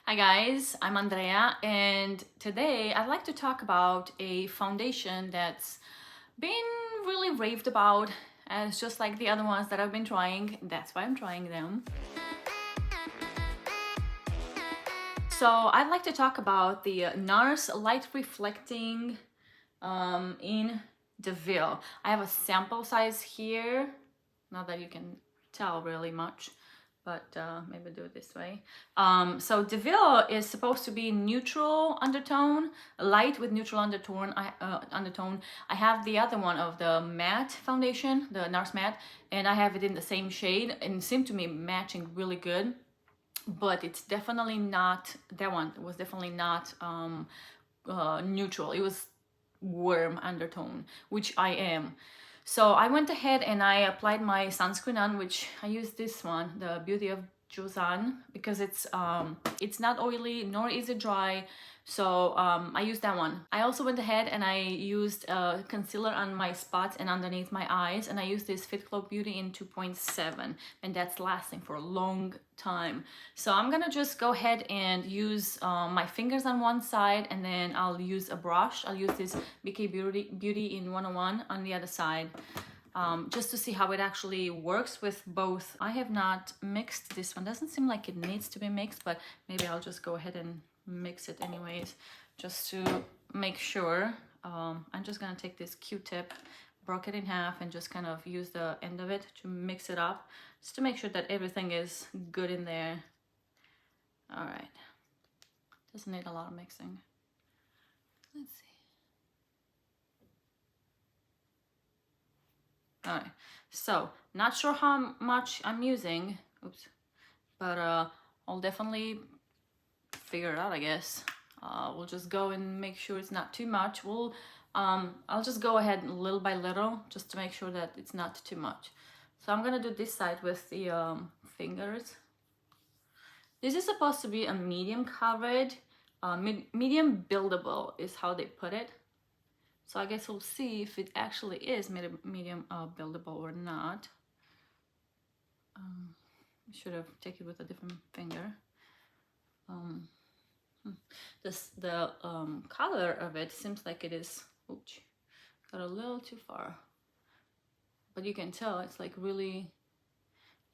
Hi guys, I'm Andrea, and today I'd like to talk about a foundation that's been really raved about, as just like the other ones that I've been trying. That's why I'm trying them. So I'd like to talk about the NARS Light Reflecting in DEAUVILLE. I have a sample size here, not that you can tell really much, but maybe do it this way. So DEAUVILLE is supposed to be neutral undertone, light with neutral undertone. I have the other one of the matte foundation, the NARS matte, and I have it in the same shade, and it seemed to me matching really good. But it's definitely not, that one was definitely not neutral. It was warm undertone, which I am. So I went ahead and I applied my sunscreen on, which I use this one, the Beauty of Joseon, because it's not oily nor is it dry. So I used that one. I also went ahead and I used concealer on my spots and underneath my eyes, and I used this Fitglow Beauty in 2.7, and that's lasting for a long time. So I'm gonna just go ahead and use my fingers on one side, and then I'll use a brush. I'll use this BK Beauty in 101 on the other side. Just to see how it actually works with both. I have not mixed this one. Doesn't seem like it needs to be mixed, but maybe I'll just go ahead and mix it anyways, just to make sure. I'm just gonna take this Q-tip, broke it in half, and just kind of use the end of it to mix it up, just to make sure that everything is good in there. All right, doesn't need a lot of mixing. Let's see. All right, so not sure how much I'm using, oops, but I'll definitely figure it out, I guess. We'll just go and make sure it's not too much. I'll just go ahead little by little, just to make sure that it's not too much. So I'm gonna do this side with the fingers. This is supposed to be a medium coverage, medium buildable is how they put it. So I guess we'll see if it actually is medium buildable or not. I should have taken it with a different finger. The color of it seems like it is, oops, got a little too far. But you can tell it's like really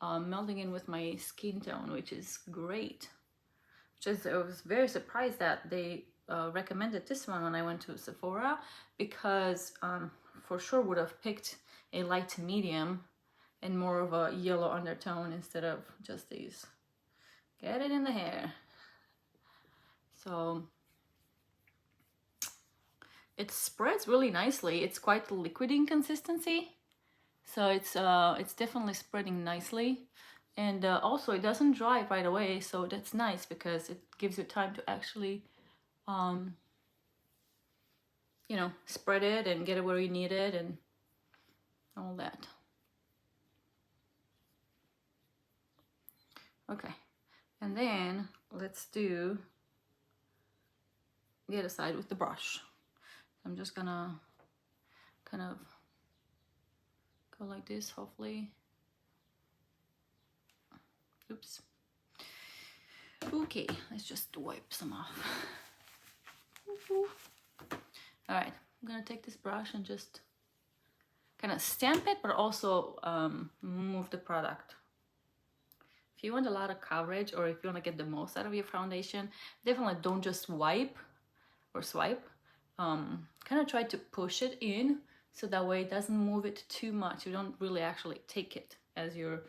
melding in with my skin tone, which is great. I was very surprised that they recommended this one when I went to Sephora, because for sure would have picked a light to medium and more of a yellow undertone instead of just these. Get it in the hair. So it spreads really nicely. It's quite liquidy in consistency, so it's definitely spreading nicely. And also it doesn't dry right away, so that's nice because it gives you time to actually you know, spread it and get it where you need it and all that. Okay, and then let's do the other side with the brush. I'm just gonna kind of go like this, hopefully. Oops. Okay, let's just wipe some off. All right, I'm gonna take this brush and just kind of stamp it, but also move the product. If you want a lot of coverage, or if you want to get the most out of your foundation, definitely don't just wipe or swipe. Kind of try to push it in, so that way it doesn't move it too much. You don't really actually take it as you're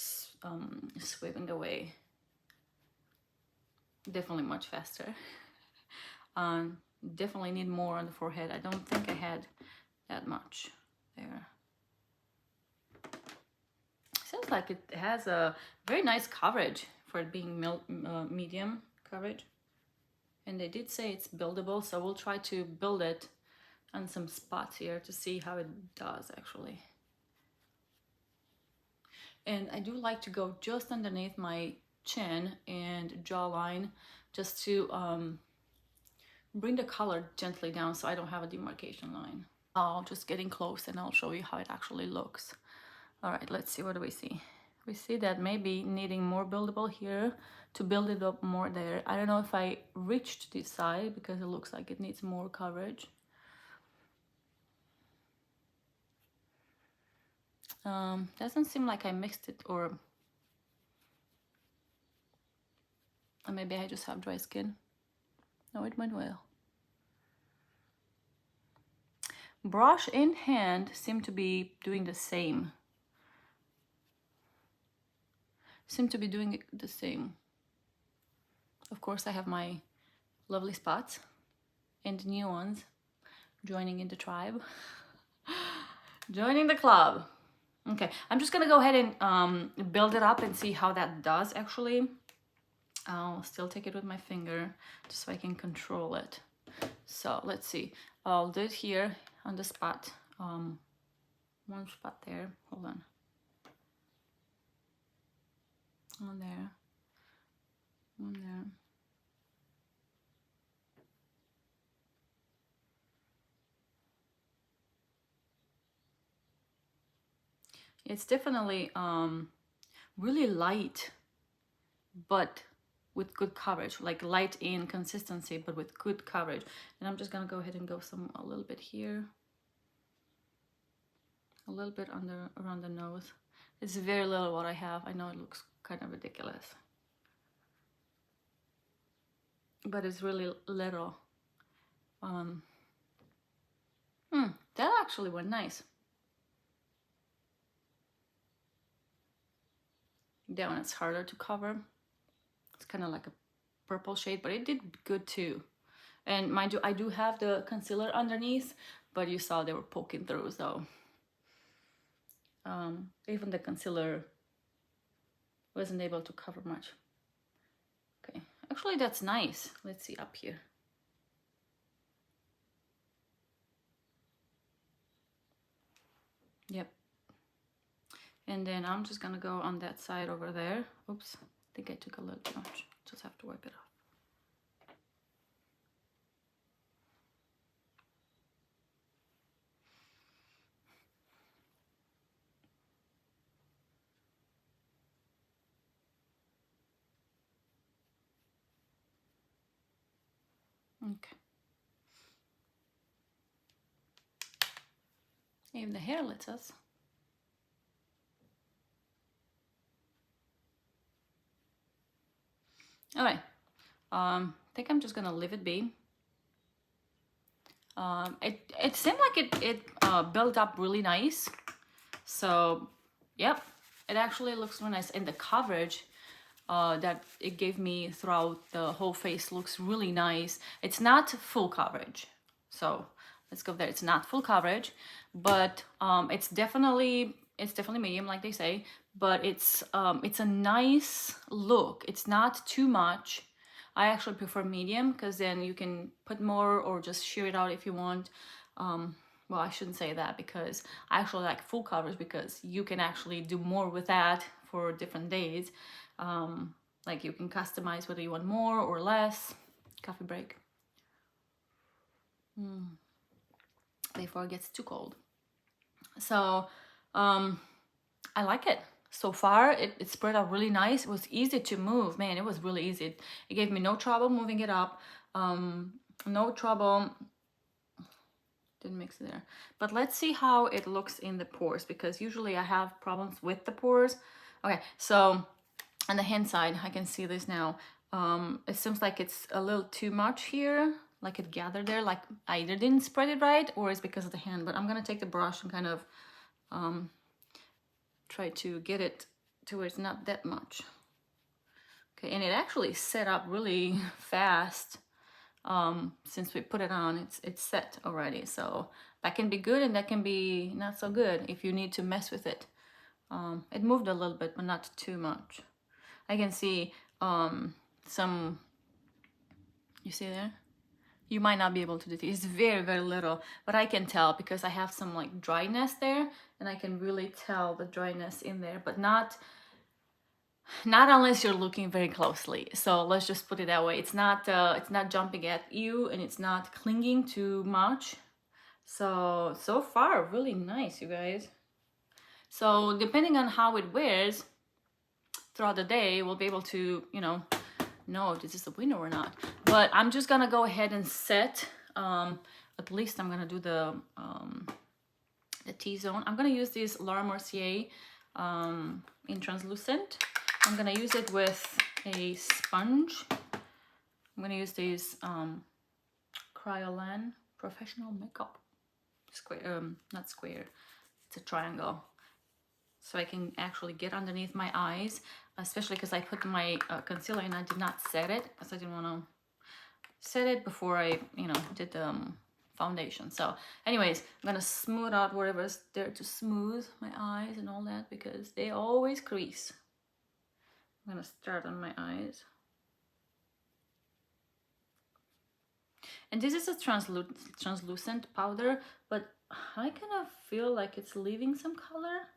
sweeping away. Definitely much faster. Definitely need more on the forehead. I don't think I had that much there. Seems like it has a very nice coverage for it being medium coverage. And they did say it's buildable, so we'll try to build it on some spots here to see how it does actually. And I do like to go just underneath my chin and jawline, just to bring the color gently down so I don't have a demarcation line. I'll just getting close and I'll show you how it actually looks. All right, let's see, what do we see? We see that maybe needing more buildable here, to build it up more there. I don't know if I reached this side because it looks like it needs more coverage. Doesn't seem like I mixed it, or maybe I just have dry skin. No, it went well. Brush in hand seem to be doing the same. Seem to be doing it the same. Of course, I have my lovely spots and new ones joining in the tribe. Joining the club. Okay, I'm just gonna go ahead and build it up and see how that does actually. I'll still take it with my finger just so I can control it. So let's see. I'll do it here on the spot. One spot there. Hold on. One there. One there. It's definitely really light, but with good coverage, like light in consistency, but with good coverage. And I'm just gonna go ahead and go a little bit here, a little bit around the nose. It's very little what I have. I know it looks kind of ridiculous, but it's really little. That actually went nice. That one is harder to cover. It's kind of like a purple shade, but it did good too. And mind you, I do have the concealer underneath, but you saw they were poking through, so even the concealer wasn't able to cover much. Okay, actually that's nice. Let's see up here. Yep. And then I'm just gonna go on that side over there. Oops, I think I took a little too much. Just have to wipe it off. Okay. Even the hair lets us. All right. I think I'm just gonna leave it be. It seemed like it built up really nice. So, yep, it actually looks really nice, and the coverage that it gave me throughout the whole face looks really nice. It's not full coverage, so let's go there. It's not full coverage, but it's definitely medium, like they say. But it's a nice look. It's not too much. I actually prefer medium because then you can put more or just sheer it out if you want. Well, I shouldn't say that because I actually like full coverage because you can actually do more with that for different days. Like you can customize whether you want more or less. Coffee break. Before it gets too cold. So I like it. So far, it spread out really nice. It was easy to move. Man, it was really easy. It gave me no trouble moving it up. No trouble. Didn't mix it there. But let's see how it looks in the pores, because usually I have problems with the pores. Okay, so on the hand side, I can see this now. It seems like it's a little too much here. Like it gathered there. Like I either didn't spread it right or it's because of the hand. But I'm going to take the brush and kind of try to get it to where it's not that much. Okay, and it actually set up really fast. Since we put it on, it's set already. So that can be good and that can be not so good if you need to mess with it. It moved a little bit, but not too much. I can see some, you see there? You might not be able to do it. It's very, very little, but I can tell because I have some like dryness there, and I can really tell the dryness in there, but not unless you're looking very closely. So let's just put it that way. It's not jumping at you, and it's not clinging too much. So far, really nice, you guys. So depending on how it wears throughout the day, we'll be able to, you know, know if this is a winner or not. But I'm just gonna go ahead and set, at least I'm gonna do the T-zone. I'm gonna use this Laura Mercier in translucent. I'm gonna use it with a sponge. I'm gonna use this Cryolan Professional Makeup Square, not square, it's a triangle. So I can actually get underneath my eyes, especially because I put my concealer and I did not set it, because I didn't want to set it before I, did the foundation. So anyways, I'm gonna smooth out whatever's there to smooth my eyes and all that, because they always crease. I'm gonna start on my eyes. And this is a translucent powder, but I kind of feel like it's leaving some color.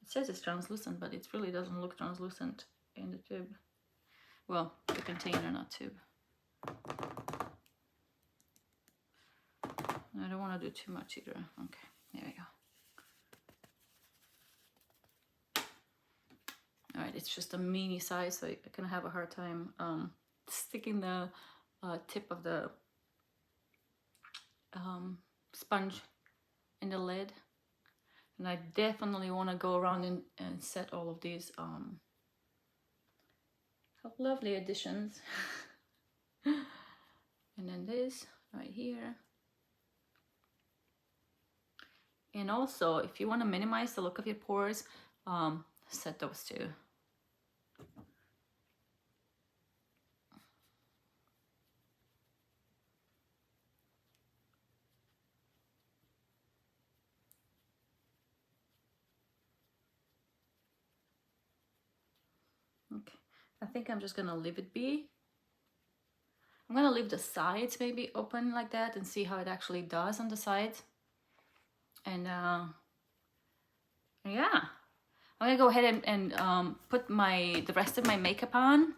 It says it's translucent, but it really doesn't look translucent in the tube. Well, the container, not tube. I don't want to do too much either. Okay, there we go. All right, it's just a mini size, so I kind of have a hard time sticking the tip of the sponge in the lid. And I definitely want to go around and set all of these lovely additions. And then this right here. And also, if you want to minimize the look of your pores, set those too. Okay, I think I'm just gonna leave it be. I'm gonna leave the sides maybe open like that and see how it actually does on the sides. And yeah, I'm gonna go ahead and put the rest of my makeup on.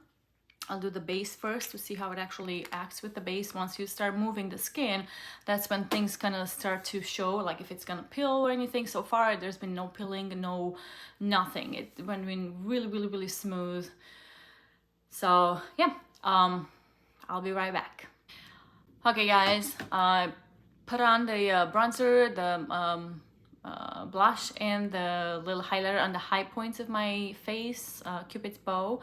I'll do the base first to see how it actually acts with the base. Once you start moving the skin, that's when things kind of start to show, like if it's gonna pill or anything. So far, there's been no pilling, nothing. It went in really, really, really smooth. So yeah, I'll be right back. Okay, guys, I put on the bronzer, the blush, and the little highlighter on the high points of my face, Cupid's bow.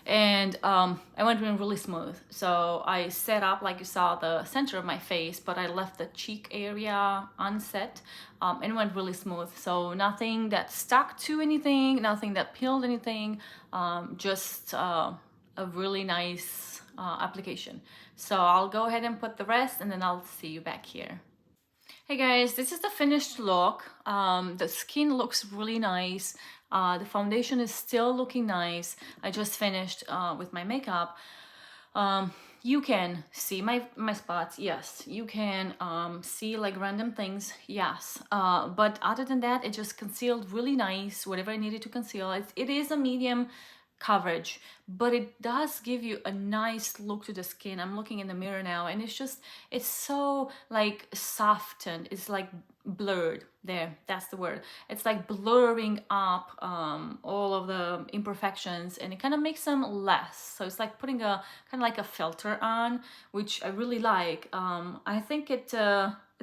And I went in really smooth. So I set up, like you saw, the center of my face, but I left the cheek area unset, and went really smooth. So nothing that stuck to anything, nothing that peeled anything, just a really nice application. So I'll go ahead and put the rest, and then I'll see you back here. Hey guys, this is the finished look. The skin looks really nice. The foundation is still looking nice. I just finished with my makeup. You can see my spots, yes. You can see like random things, yes. But other than that, it just concealed really nice, whatever I needed to conceal. It is a medium coverage, but it does give you a nice look to the skin. I'm looking in the mirror now, and it's so like softened. It's like blurred. There, that's the word. It's like blurring up all of the imperfections, and it kind of makes them less. So it's like putting a kind of like a filter on, which I really like. I think it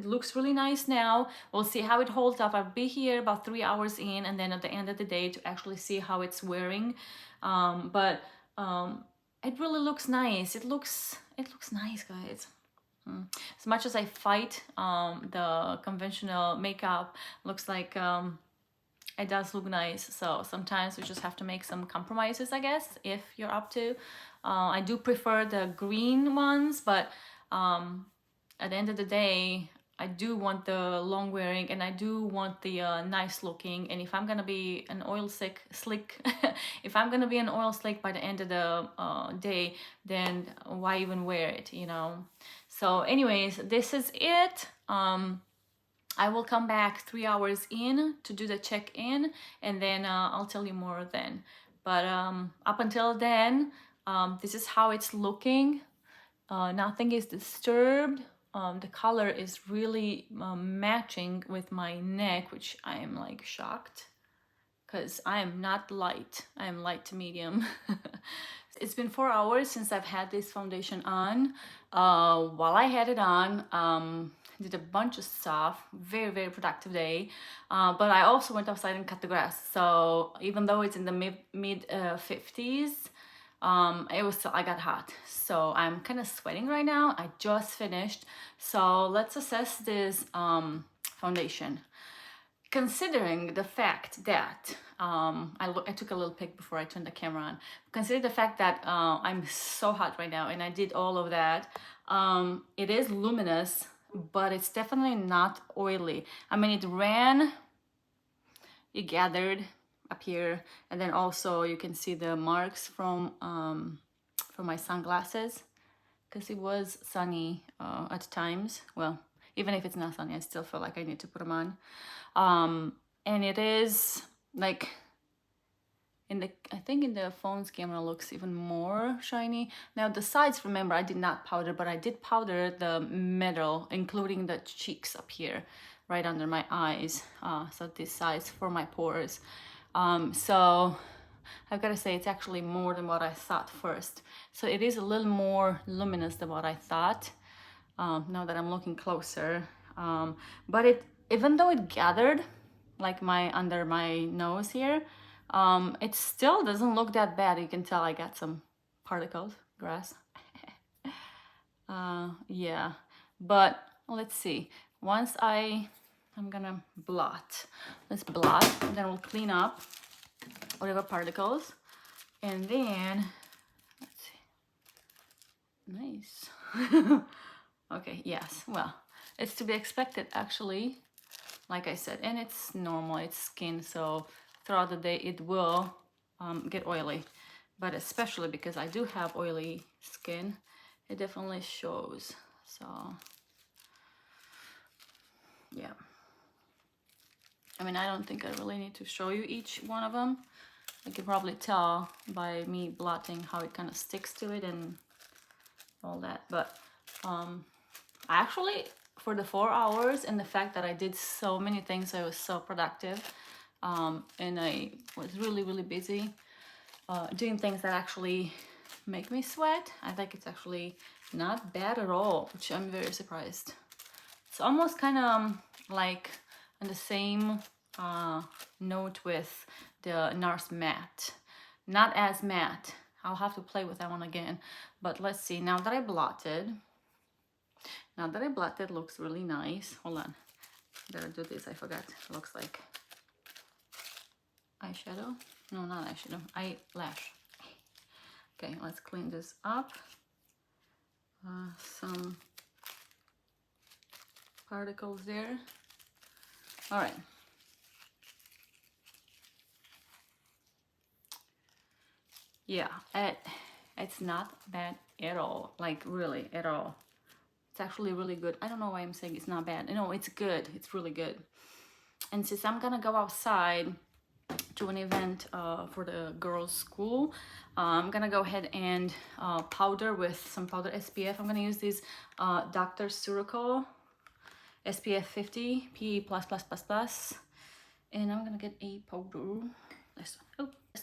looks really nice now. We'll see how it holds up. I'll be here about 3 hours in, and then at the end of the day to actually see how it's wearing. But it really looks nice. It looks nice, guys. As much as I fight the conventional makeup, looks like it does look nice. So sometimes we just have to make some compromises, I guess, if you're up to. I do prefer the green ones, but at the end of the day, I do want the long wearing, and I do want the nice looking. And if I'm gonna be an oil slick, if I'm gonna be an oil slick by the end of the day, then why even wear it, you know? So anyways, this is it. I will come back 3 hours in to do the check-in, and then I'll tell you more then. But up until then, this is how it's looking. Nothing is disturbed. The color is really matching with my neck, which I am like shocked, because I am not light. I am light to medium. It's been 4 hours since I've had this foundation on. While I had it on, did a bunch of stuff. Very, very productive day. But I also went outside and cut the grass. So even though it's in the mid 50s, it was still, I got hot. So I'm kind of sweating right now. I just finished. So let's assess this foundation. Considering the fact that I took a little pic before I turned the camera on. Consider the fact that I'm so hot right now and I did all of that. It is luminous, but it's definitely not oily. I mean, it gathered up here, and then also you can see the marks from my sunglasses, because it was sunny at times. Well, even if it's not sunny, I still feel like I need to put them on. And it is like I think in the phone's camera looks even more shiny. Now the sides, remember, I did not powder, but I did powder the middle, including the cheeks up here, right under my eyes. So this size for my pores. So I've got to say it's actually more than what I thought first. So it is a little more luminous than what I thought. Now that I'm looking closer, but even though it gathered like under my nose here, it still doesn't look that bad. You can tell I got some particles, grass. Yeah, but let's see. Once I'm gonna blot. Let's blot, and then we'll clean up whatever particles, and then let's see. Nice. Okay, yes, well, it's to be expected actually, like I said, and it's normal, it's skin, so throughout the day it will get oily, but especially because I do have oily skin, it definitely shows. So yeah, I mean, I don't think I really need to show you each one of them. You can probably tell by me blotting how it kind of sticks to it and all that, but actually, for the 4 hours and the fact that I did so many things, I was so productive, and I was really, really busy doing things that actually make me sweat. I think it's actually not bad at all, which I'm very surprised. It's almost kind of like on the same note with the NARS matte. Not as matte. I'll have to play with that one again, but let's see. Now that I blotted, looks really nice. Hold on, gotta do this. I forgot. It looks like eyeshadow. No, not eyeshadow. Eyelash. Okay, let's clean this up. Some particles there. All right. Yeah, it's not bad at all. Like really at all. It's actually really good. I don't know why I'm saying it's not bad. No, it's good. It's really good. And since I'm gonna go outside to an event for the girls' school, I'm gonna go ahead and powder with some powder SPF. I'm gonna use this Dr. Ceuracle SPF 50 PE++++, and I'm gonna get a powder. Let's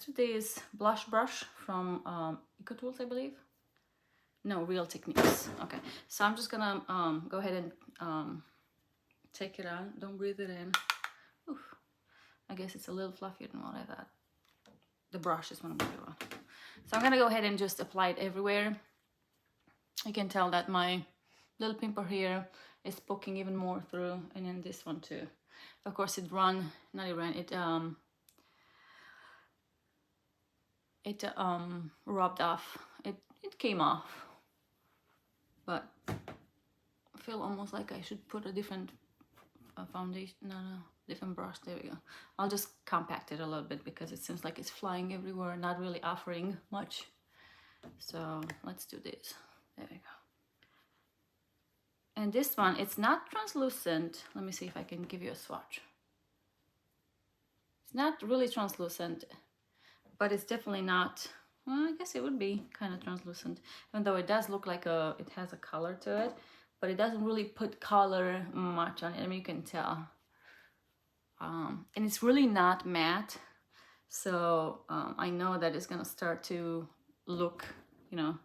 do this blush brush from Etude, I believe. No, Real Techniques. Okay, so I'm just gonna go ahead and take it on. Don't breathe it in. Oof. I guess it's a little fluffier than what I thought. The brush is what I'm gonna do on. So I'm gonna go ahead and just apply it everywhere. You can tell that my little pimple here is poking even more through, and then this one too. Of course, it rubbed off. It came off. But I feel almost like I should put a different foundation, different brush. There we go. I'll just compact it a little bit because it seems like it's flying everywhere, not really offering much. So let's do this. There we go. And this one, it's not translucent. Let me see if I can give you a swatch. It's not really translucent, but it's definitely not, well, I guess it would be kind of translucent, even though it does look like it has a color to it, but it doesn't really put color much on it. I mean, you can tell. And it's really not matte, so I know that it's gonna start to look, you know,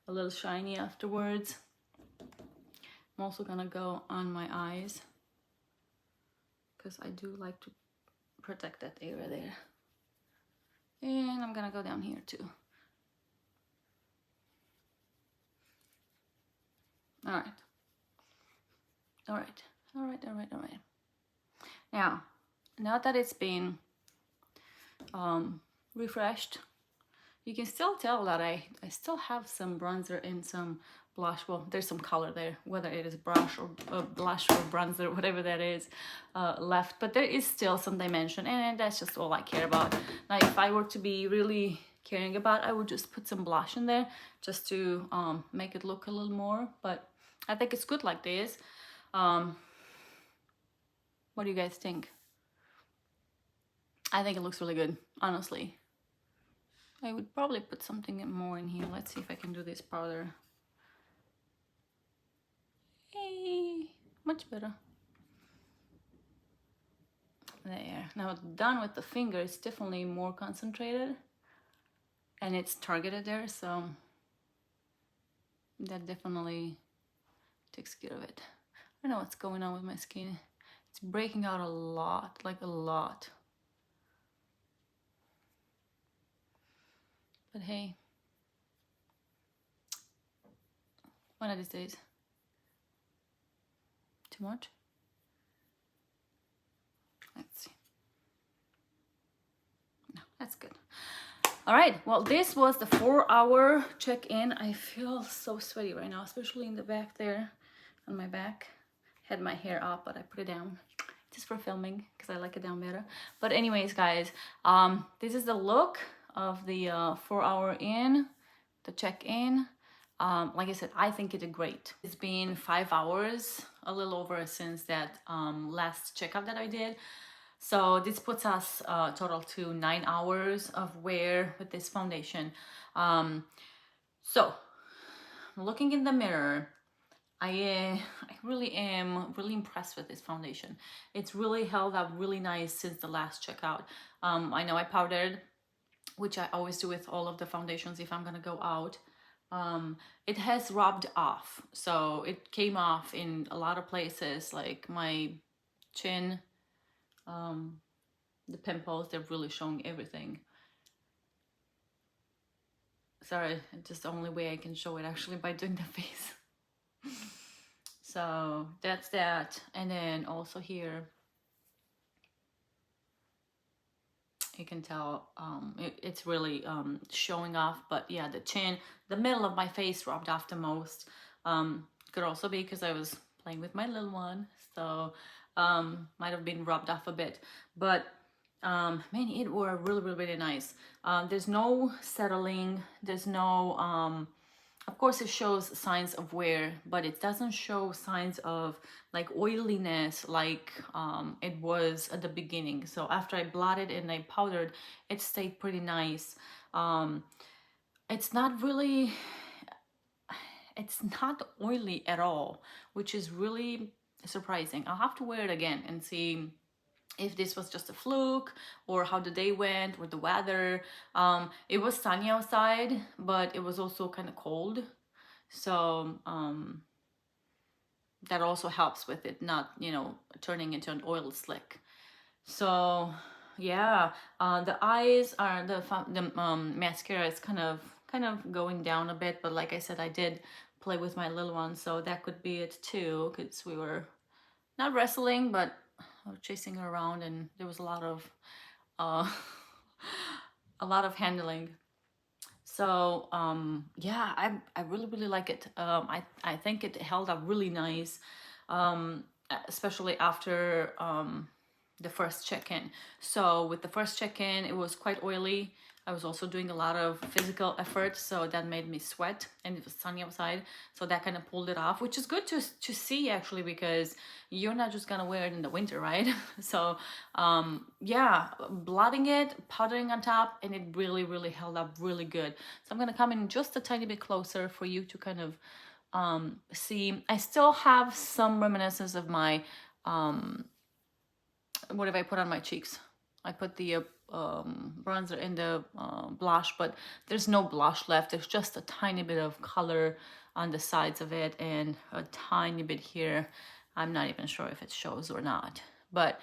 a little shiny afterwards. I'm also gonna go on my eyes because I do like to protect that area there. And I'm gonna go down here too. All right. All right. All right. All right. All right. Now that it's been refreshed, you can still tell that I still have some bronzer and some blush. Well, there's some color there, whether it is brush or blush or bronzer, whatever that is left, but there is still some dimension, and that's just all I care about. Now, if I were to be really caring about, I would just put some blush in there just to make it look a little more, but I think it's good like this. What do you guys think? I think it looks really good, honestly. I would probably put something more in here. Let's see if I can do this powder. Hey, much better. There. Now done with the finger, it's definitely more concentrated and it's targeted there, so that definitely takes care of it. I don't know what's going on with my skin. It's breaking out a lot, like a lot. But hey, one of these days. Too much? Let's see. No, that's good. All right, well, this was the 4-hour check-in. I feel so sweaty right now, especially in the back there, on my back. Had my hair up, but I put it down just for filming because I like it down better. But anyways, guys, this is the look of the 4-hour in, the check-in. Like I said, I think it did great. It's been 5 hours, a little over, since that last checkup that I did. So this puts us total to 9 hours of wear with this foundation. So looking in the mirror, I really am really impressed with this foundation. It's really held up really nice since the last checkout. I know I powdered, which I always do with all of the foundations if I'm gonna go out. It has rubbed off, so it came off in a lot of places, like my chin, the pimples, they're really showing everything. Sorry, it's just the only way I can show it actually, by doing the face. So that's that. And then also here, you can tell it's really showing off. But yeah, the chin, the middle of my face rubbed off the most. Could also be because I was playing with my little one, so might have been rubbed off a bit. But man, it were really nice. There's no settling, there's no of course it shows signs of wear, but it doesn't show signs of like oiliness like it was at the beginning. So after I blotted and I powdered, it stayed pretty nice. It's not really, it's not oily at all, which is really surprising. I'll have to wear it again and see if this was just a fluke or how the day went or the weather. It was sunny outside, but it was also kind of cold, so that also helps with it not, you know, turning into an oil slick. So yeah, the eyes are the mascara is kind of going down a bit, but like I said, I did play with my little one, so that could be it too, because we were not wrestling, but chasing her around, and there was a lot of handling. So yeah, I really like it. I think it held up really nice, especially after the first check-in. So with the first check-in, it was quite oily. I was also doing a lot of physical effort, so that made me sweat, and it was sunny outside, so that kind of pulled it off, which is good to see actually, because you're not just gonna wear it in the winter, right? So yeah, blotting it, powdering on top, and it really held up really good. So I'm gonna come in just a tiny bit closer for you to kind of see. I still have some reminiscence of my what have I put on my cheeks? I put the bronzer and the blush, but there's no blush left. There's just a tiny bit of color on the sides of it and a tiny bit here. I'm not even sure if it shows or not, but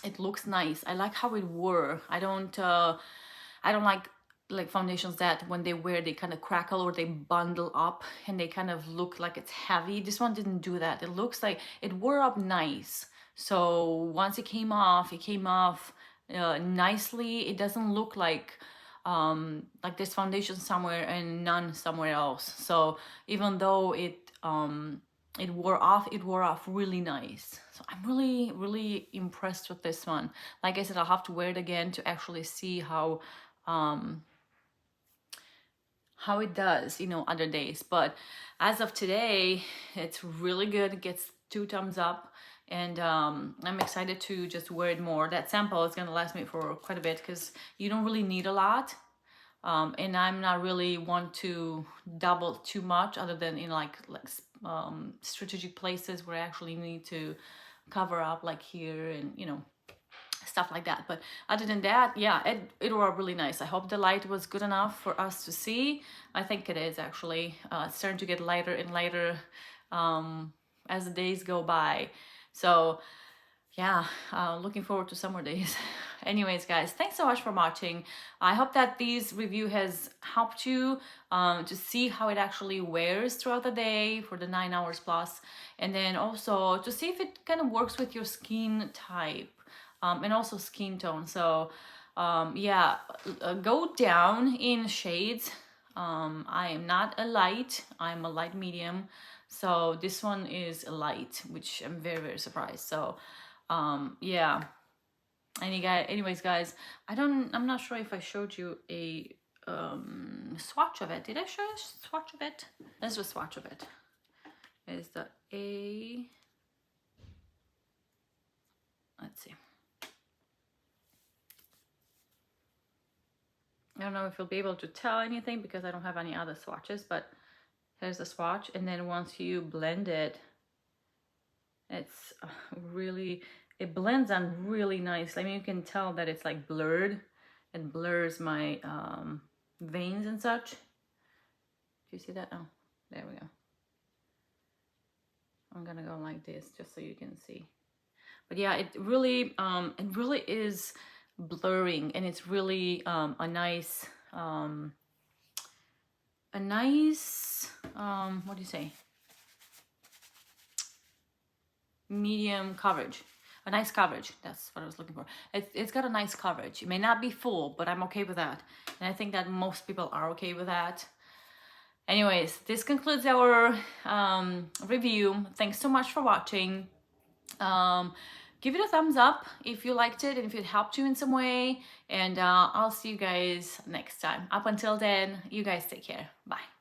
it looks nice. I like how it wore. I don't like foundations that when they wear they kind of crackle or they bundle up and they kind of look like it's heavy. This one didn't do that. It looks like it wore up nice. So once it came off nicely. It doesn't look like there's foundation somewhere and none somewhere else. So even though it wore off really nice. So I'm really impressed with this one. Like I said, I'll have to wear it again to actually see how it does, you know, other days. But as of today, it's really good. It gets 2 thumbs up, and I'm excited to just wear it more. That sample is gonna last me for quite a bit because you don't really need a lot. And I'm not really want to double too much other than in like strategic places where I actually need to cover up, like here and, you know, stuff like that. But other than that, yeah, it were really nice. I hope the light was good enough for us to see. I think it is actually. It's starting to get lighter and lighter as the days go by. So yeah, looking forward to summer days. Anyways, guys, thanks so much for watching. I hope that this review has helped you to see how it actually wears throughout the day for the 9 hours plus, and then also to see if it kind of works with your skin type and also skin tone. So yeah, go down in shades. I am not a light, I'm a light medium. So this one is a light, which I'm very surprised. So yeah. Anyways, guys, I'm not sure if I showed you a swatch of it. Did I show you a swatch of it? That's a swatch of it. Is the let's see. I don't know if you'll be able to tell anything because I don't have any other swatches, but here's the swatch. And then once you blend it, it's really, it blends on really nice. I mean, you can tell that it's like blurred. It blurs my veins and such. Do you see that? Oh, there we go. I'm gonna go like this just so you can see. But yeah, it really is blurring, and it's really a nice what do you say, medium coverage, a nice coverage. That's what I was looking for. It's got a nice coverage. It may not be full, but I'm okay with that, and I think that most people are okay with that. Anyways, this concludes our review. Thanks so much for watching. Give it a thumbs up if you liked it and if it helped you in some way, and I'll see you guys next time. Up until then, you guys take care. Bye.